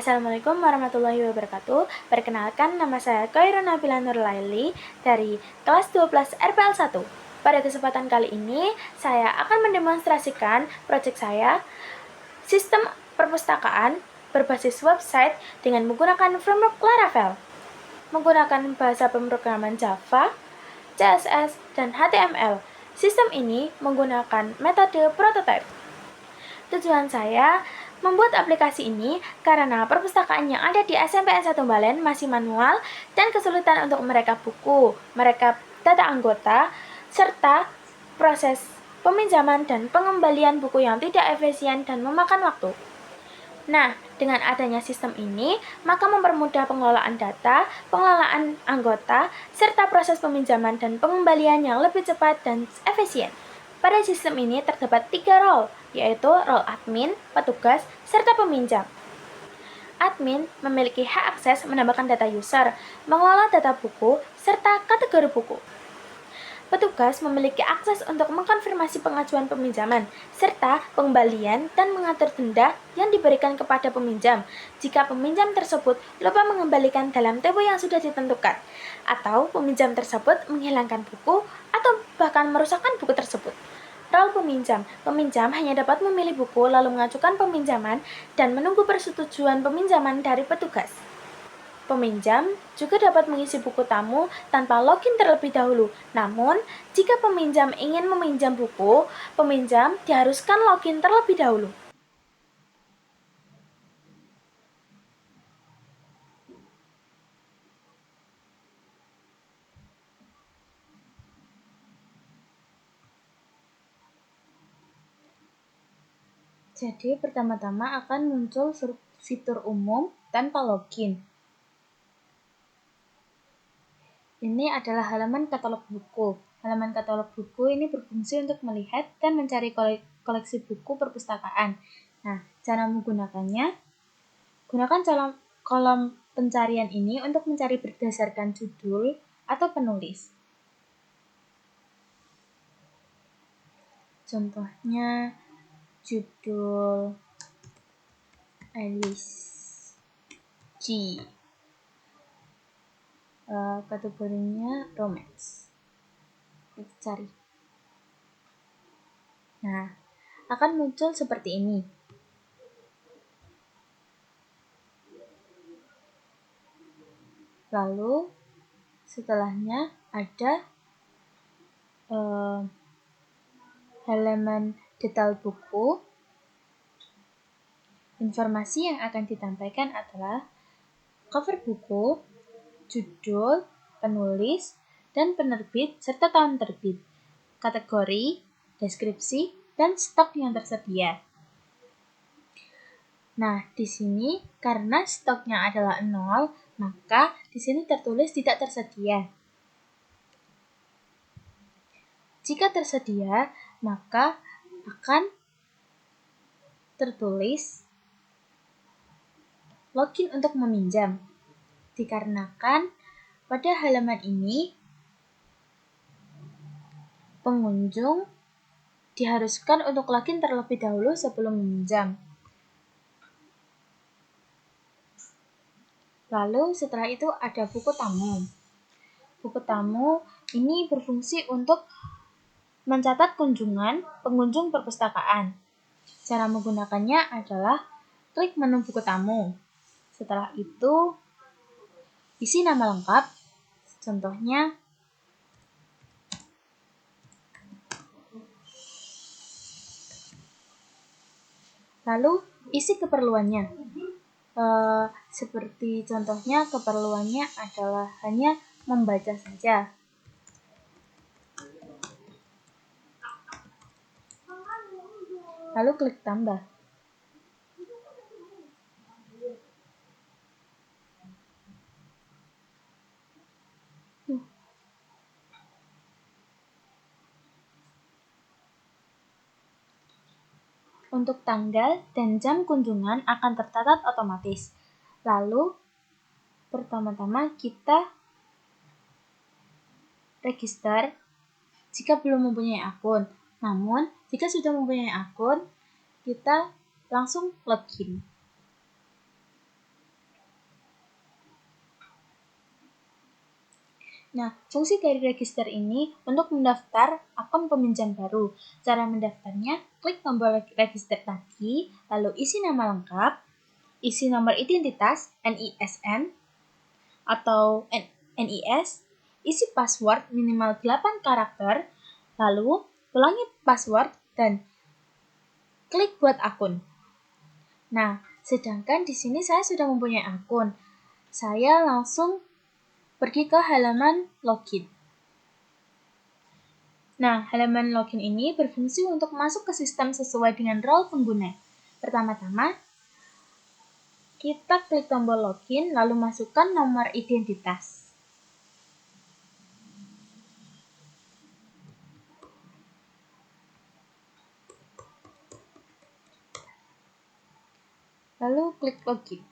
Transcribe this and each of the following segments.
Assalamualaikum warahmatullahi wabarakatuh. Perkenalkan, nama saya Khairun Nabila Nurlaili dari kelas 12 RPL 1. Pada kesempatan kali ini, saya akan mendemonstrasikan proyek saya, sistem perpustakaan berbasis website dengan menggunakan framework Laravel, menggunakan bahasa pemrograman Java, CSS, dan HTML. Sistem ini menggunakan metode prototype. Tujuan saya membuat aplikasi ini karena perpustakaan yang ada di SMPN 1 Balen masih manual dan kesulitan untuk merekap buku, merekap data anggota, serta proses peminjaman dan pengembalian buku yang tidak efisien dan memakan waktu. Nah, dengan adanya sistem ini, maka mempermudah pengelolaan data, pengelolaan anggota, serta proses peminjaman dan pengembalian yang lebih cepat dan efisien. Pada sistem ini terdapat 3 role, yaitu role admin, petugas, serta peminjam. Admin memiliki hak akses menambahkan data user, mengelola data buku, serta kategori buku. Petugas memiliki akses untuk mengkonfirmasi pengajuan peminjaman, serta pengembalian dan mengatur denda yang diberikan kepada peminjam jika peminjam tersebut lupa mengembalikan dalam tempo yang sudah ditentukan, atau peminjam tersebut menghilangkan buku atau bahkan merusakkan buku tersebut. Role peminjam. Peminjam hanya dapat memilih buku lalu mengajukan peminjaman dan menunggu persetujuan peminjaman dari petugas. Peminjam juga dapat mengisi buku tamu tanpa login terlebih dahulu. Namun, jika peminjam ingin meminjam buku, peminjam diharuskan login terlebih dahulu. Jadi, pertama-tama akan muncul fitur umum tanpa login. Ini adalah halaman katalog buku. Halaman katalog buku ini berfungsi untuk melihat dan mencari koleksi buku perpustakaan. Nah, cara menggunakannya, gunakan kolom pencarian ini untuk mencari berdasarkan judul atau penulis. Contohnya, judul Alice G. Kategorinya romance. Kita cari. Nah, akan muncul seperti ini. Lalu, setelahnya ada halaman detail buku. Informasi yang akan ditampilkan adalah cover buku, judul, penulis, dan penerbit, serta tahun terbit, kategori, deskripsi, dan stok yang tersedia. Nah, di sini karena stoknya adalah 0, maka di sini tertulis tidak tersedia. Jika tersedia, maka akan tertulis login untuk meminjam. Dikarenakan pada halaman ini pengunjung diharuskan untuk login terlebih dahulu sebelum meminjam. Lalu setelah itu ada buku tamu. Buku tamu ini berfungsi untuk mencatat kunjungan pengunjung perpustakaan. Cara menggunakannya adalah klik menu buku tamu. Setelah itu isi nama lengkap, contohnya lalu isi keperluannya. Seperti contohnya keperluannya adalah hanya membaca saja. Lalu klik tambah. Untuk tanggal dan jam kunjungan akan tercatat otomatis. Lalu, pertama-tama kita register jika belum mempunyai akun. Namun, jika sudah mempunyai akun, kita langsung login. Nah, fungsi dari register ini untuk mendaftar akun peminjam baru. Cara mendaftarnya, klik tombol register tadi, lalu isi nama lengkap, isi nomor identitas NISN atau NIS, isi password minimal 8 karakter, lalu ulangi password dan klik buat akun. Nah, sedangkan di sini saya sudah mempunyai akun. Saya langsung pergi ke halaman login. Nah, halaman login ini berfungsi untuk masuk ke sistem sesuai dengan role pengguna. Pertama-tama, kita klik tombol login, lalu masukkan nomor identitas. Lalu klik login.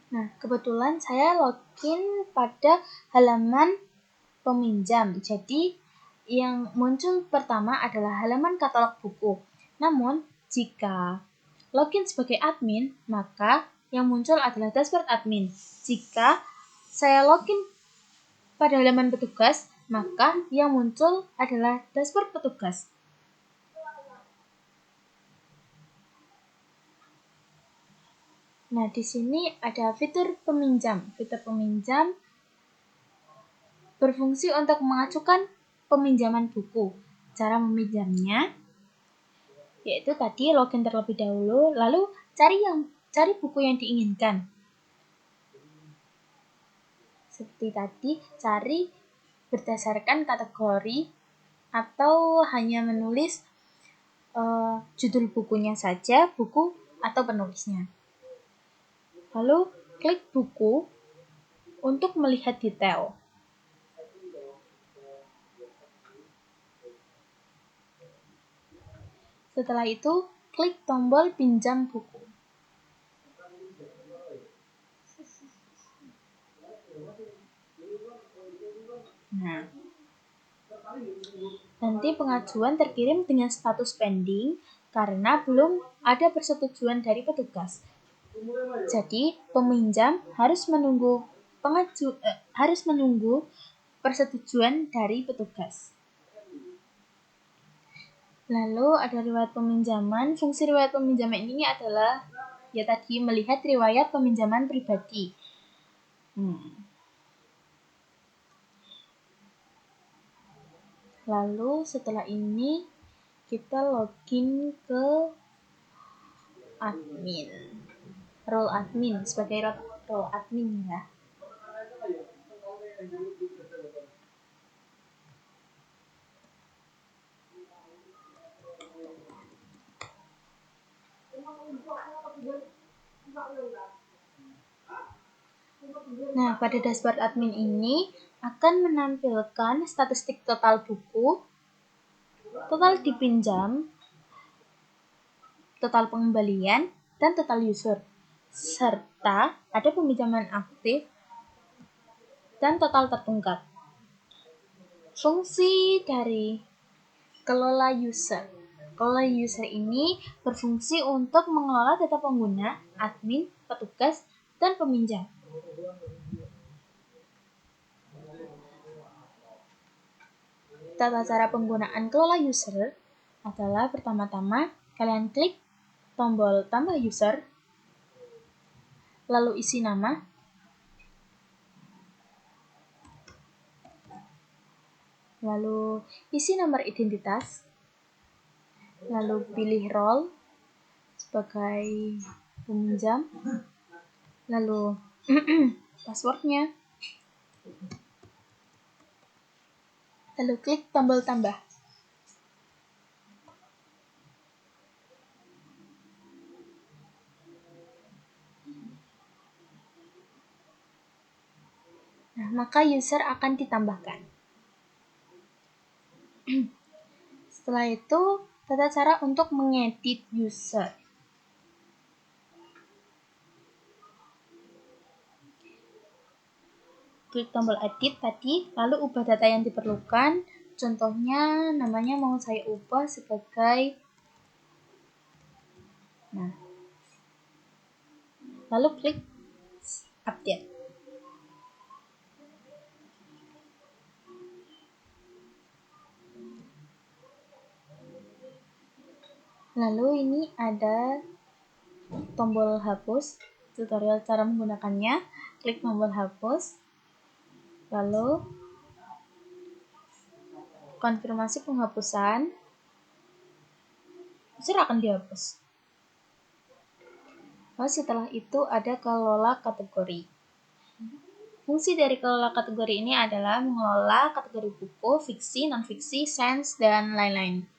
Nah, kebetulan saya login pada halaman peminjam. Jadi, yang muncul pertama adalah halaman katalog buku. Namun, jika login sebagai admin, maka yang muncul adalah dashboard admin. Jika saya login pada halaman petugas, maka yang muncul adalah dashboard petugas. Nah, di sini ada fitur peminjam. Fitur peminjam berfungsi untuk mengajukan peminjaman buku. Cara meminjamnya yaitu tadi login terlebih dahulu, lalu cari buku yang diinginkan. Seperti tadi, cari berdasarkan kategori atau hanya menulis judul bukunya saja, buku atau penulisnya. Lalu klik buku untuk melihat detail. Setelah itu, klik tombol pinjam buku. Nah, nanti pengajuan terkirim dengan status pending karena belum ada persetujuan dari petugas. Jadi, peminjam harus menunggu persetujuan dari petugas. Lalu ada riwayat peminjaman. Fungsi riwayat peminjaman ini adalah tadi melihat riwayat peminjaman pribadi. Lalu setelah ini kita login ke admin. Role admin sebagai role admin ya. Nah, pada dashboard admin ini akan menampilkan statistik total buku, total dipinjam, total pengembalian, dan total user, serta ada peminjaman aktif dan total tertunggak. Fungsi dari kelola user. Kelola user ini berfungsi untuk mengelola data pengguna, admin, petugas, dan peminjam. Tata cara penggunaan kelola user adalah pertama-tama kalian klik tombol tambah user, lalu isi nama, lalu isi nomor identitas, lalu pilih role sebagai peminjam, lalu passwordnya, lalu klik tombol tambah. Nah, maka user akan ditambahkan. Setelah itu, tata cara untuk mengedit user. Klik tombol edit tadi, lalu ubah data yang diperlukan. Contohnya, namanya mau saya ubah sebagai lalu klik update. Lalu ini ada tombol hapus, tutorial cara menggunakannya. Klik tombol hapus, lalu konfirmasi penghapusan, user akan dihapus. Lalu setelah itu ada kelola kategori. Fungsi dari kelola kategori ini adalah mengelola kategori buku, fiksi, non-fiksi, sains, dan lain-lain.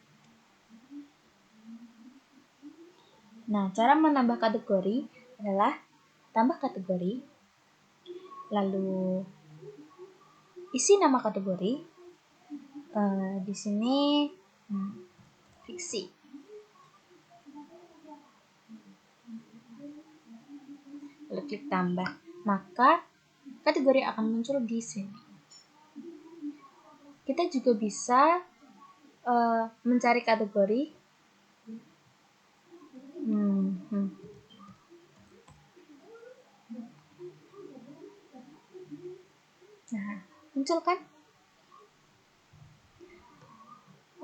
Nah, cara menambah kategori adalah tambah kategori, lalu isi nama kategori. Di sini fiksi. Lalu klik tambah, maka kategori akan muncul di sini. Kita juga bisa mencari kategori. Nah, muncul kan?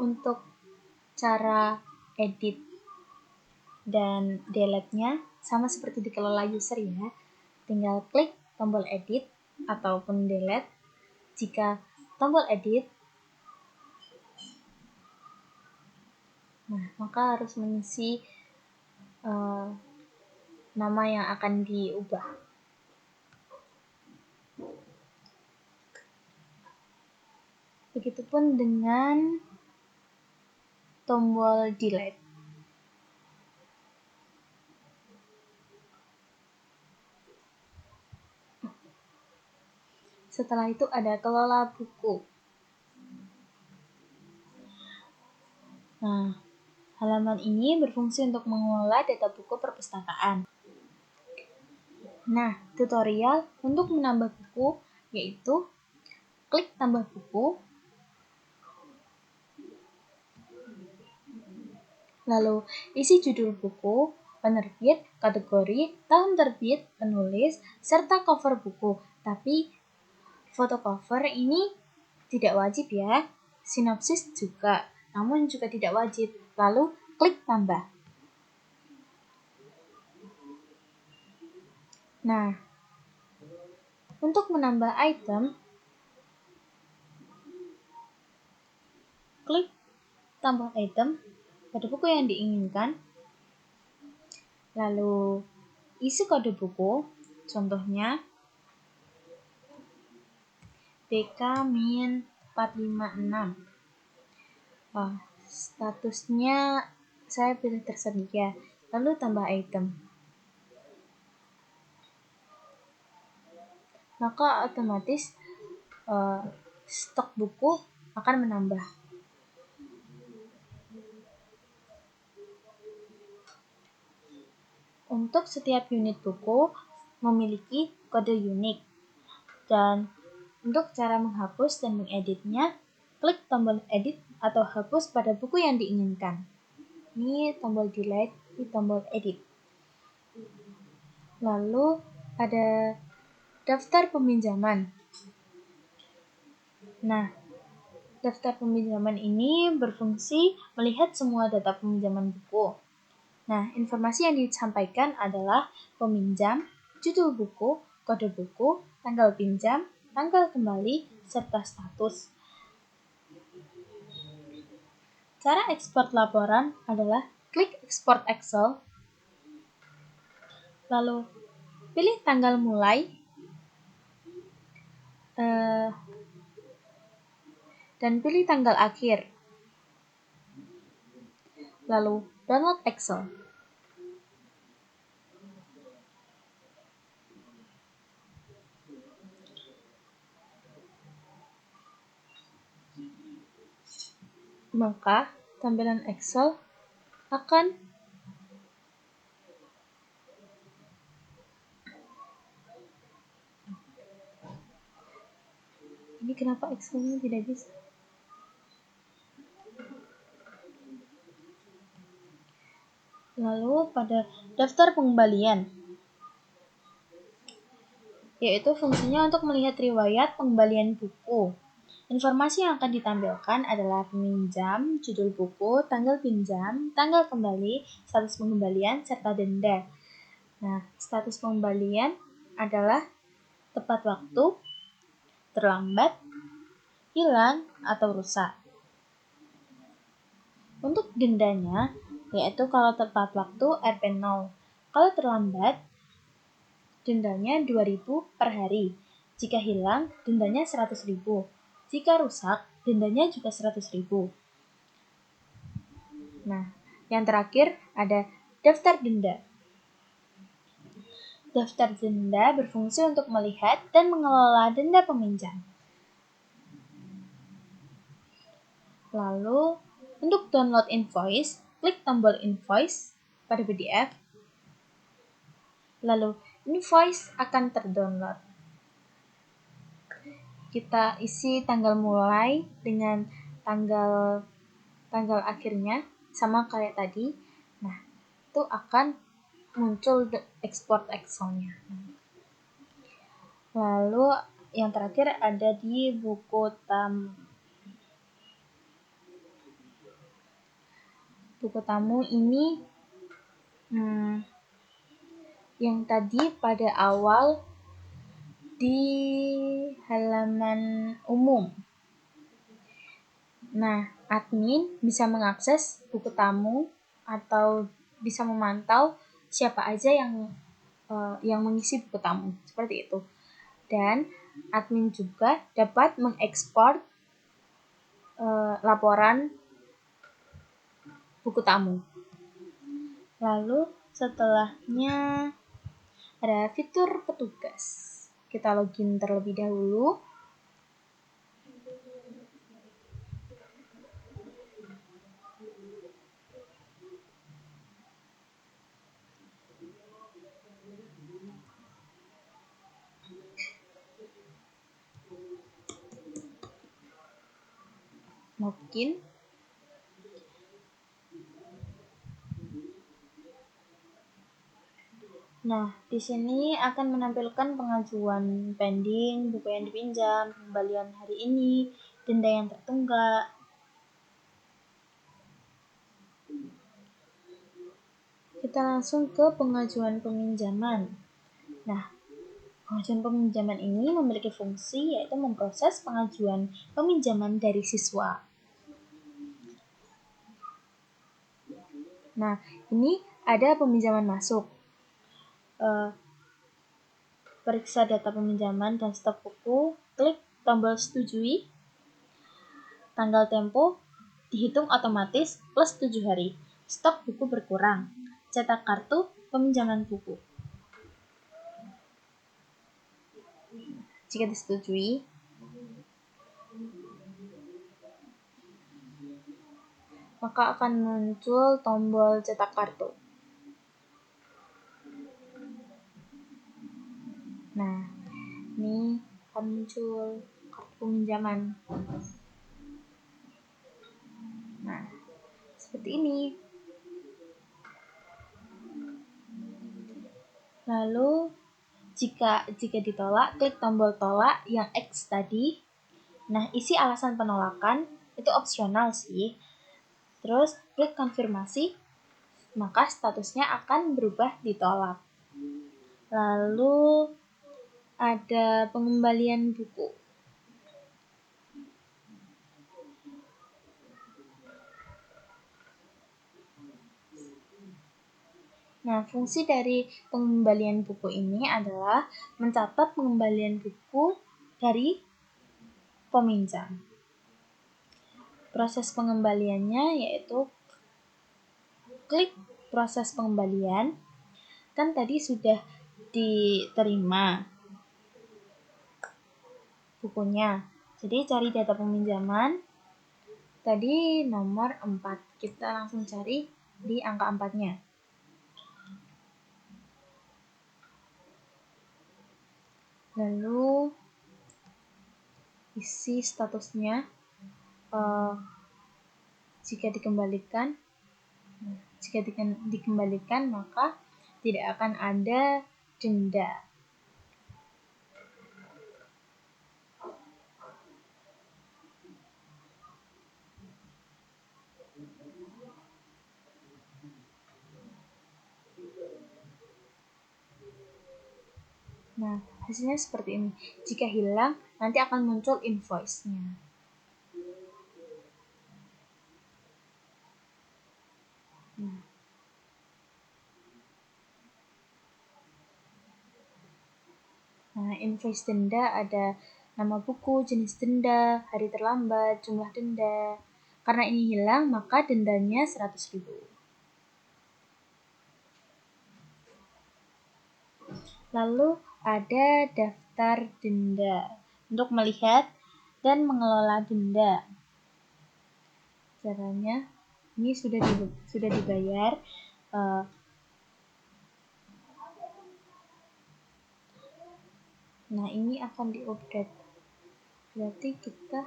Untuk cara edit dan delete-nya sama seperti di kelola user ya. Tinggal klik tombol edit ataupun delete. Jika tombol edit, maka harus mengisi nama yang akan diubah. Begitupun dengan tombol delete. Setelah itu ada kelola buku. Nah, halaman ini berfungsi untuk mengelola data buku perpustakaan. Nah, tutorial untuk menambah buku yaitu klik tambah buku, lalu isi judul buku, penerbit, kategori, tahun terbit, penulis, serta cover buku. Tapi foto cover ini tidak wajib ya, sinopsis juga, namun juga tidak wajib. Lalu klik tambah. Nah, untuk menambah item, klik tambah item pada buku yang diinginkan, lalu isi kode buku, contohnya BK-456. Statusnya saya pilih tersedia, lalu tambah item. Maka otomatis stok buku akan menambah. Untuk setiap unit buku memiliki kode unik. Dan untuk cara menghapus dan mengeditnya, klik tombol edit atau hapus pada buku yang diinginkan. Ini tombol delete, ini tombol edit. Lalu ada daftar peminjaman. Nah, daftar peminjaman ini berfungsi melihat semua data peminjaman buku. Nah, informasi yang disampaikan adalah peminjam, judul buku, kode buku, tanggal pinjam, tanggal kembali, serta status. Cara ekspor laporan adalah klik ekspor Excel, lalu pilih tanggal mulai, dan pilih tanggal akhir, lalu download Excel. Maka tampilan Excel akan ini kenapa Excel-nya tidak bisa? Lalu pada daftar pengembalian, yaitu fungsinya untuk melihat riwayat pengembalian buku. Informasi yang akan ditampilkan adalah peminjam, judul buku, tanggal pinjam, tanggal kembali, status pengembalian, serta denda. Nah, status pengembalian adalah tepat waktu, terlambat, hilang, atau rusak. Untuk dendanya, yaitu kalau tepat waktu Rp0. Kalau terlambat, dendanya 2.000 per hari. Jika hilang, dendanya 100.000. Jika rusak, dendanya juga 100.000. Nah, yang terakhir ada daftar denda. Daftar denda berfungsi untuk melihat dan mengelola denda peminjam. Lalu, untuk download invoice, klik tombol invoice pada PDF. Lalu, invoice akan terdownload. Kita isi tanggal mulai dengan tanggal akhirnya sama kayak tadi. Nah, itu akan muncul export Excel-nya. Lalu yang terakhir ada di buku tamu. Buku tamu ini yang tadi pada awal di halaman umum. Nah, admin bisa mengakses buku tamu atau bisa memantau siapa aja yang mengisi buku tamu, seperti itu. Dan admin juga dapat mengekspor laporan buku tamu. Lalu setelahnya ada fitur petugas. Kita login terlebih dahulu. Login. Nah, di sini akan menampilkan pengajuan pending, buku yang dipinjam, pengembalian hari ini, denda yang tertunggak. Kita langsung ke pengajuan peminjaman. Nah, pengajuan peminjaman ini memiliki fungsi yaitu memproses pengajuan peminjaman dari siswa. Nah, ini ada peminjaman masuk. Periksa data peminjaman dan stok buku, klik tombol setujui. Tanggal tempo dihitung otomatis plus 7 hari. Stok buku berkurang. Cetak kartu peminjaman buku. Jika disetujui, maka akan muncul tombol cetak kartu. Nah, ini akan muncul kartu peminjaman. Nah, seperti ini. Lalu, jika ditolak, klik tombol tolak yang X tadi. Nah, isi alasan penolakan, itu opsional sih. Terus, klik konfirmasi, maka statusnya akan berubah ditolak. Lalu, ada pengembalian buku. Nah, fungsi dari pengembalian buku ini adalah mencatat pengembalian buku dari peminjam. Proses pengembaliannya yaitu klik proses pengembalian. Kan tadi sudah diterima bukunya. Jadi cari data peminjaman. Tadi nomor 4. Kita langsung cari di angka 4-nya. Lalu isi statusnya. Jika dikembalikan maka tidak akan ada denda. Nah, hasilnya seperti ini. Jika hilang, nanti akan muncul invoice-nya. Nah, invoice denda ada nama buku, jenis denda, hari terlambat, jumlah denda. Karena ini hilang, maka dendanya 100.000. Lalu ada daftar denda untuk melihat dan mengelola denda. Caranya, ini sudah dibayar. Nah, ini akan diupdate. Berarti kita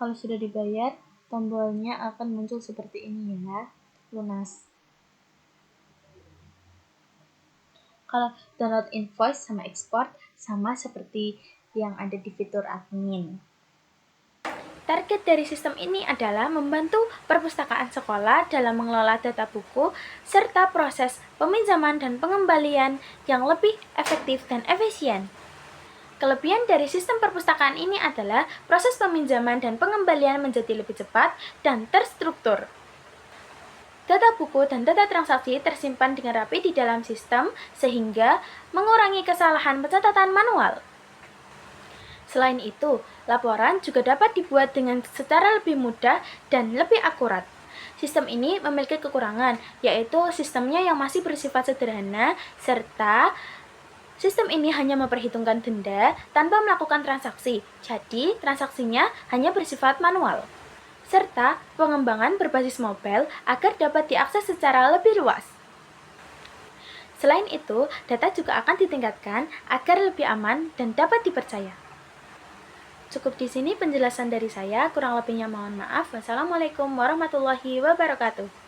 kalau sudah dibayar, tombolnya akan muncul seperti ini ya, lunas. Kalau download invoice sama export sama seperti yang ada di fitur admin. Target dari sistem ini adalah membantu perpustakaan sekolah dalam mengelola data buku serta proses peminjaman dan pengembalian yang lebih efektif dan efisien. Kelebihan dari sistem perpustakaan ini adalah proses peminjaman dan pengembalian menjadi lebih cepat dan terstruktur. Data buku dan data transaksi tersimpan dengan rapi di dalam sistem sehingga mengurangi kesalahan pencatatan manual. Selain itu, laporan juga dapat dibuat dengan secara lebih mudah dan lebih akurat. Sistem ini memiliki kekurangan, yaitu sistemnya yang masih bersifat sederhana serta sistem ini hanya memperhitungkan denda tanpa melakukan transaksi, jadi transaksinya hanya bersifat manual. Serta pengembangan berbasis mobile agar dapat diakses secara lebih luas. Selain itu, data juga akan ditingkatkan agar lebih aman dan dapat dipercaya. Cukup di sini penjelasan dari saya, kurang lebihnya mohon maaf. Wassalamualaikum warahmatullahi wabarakatuh.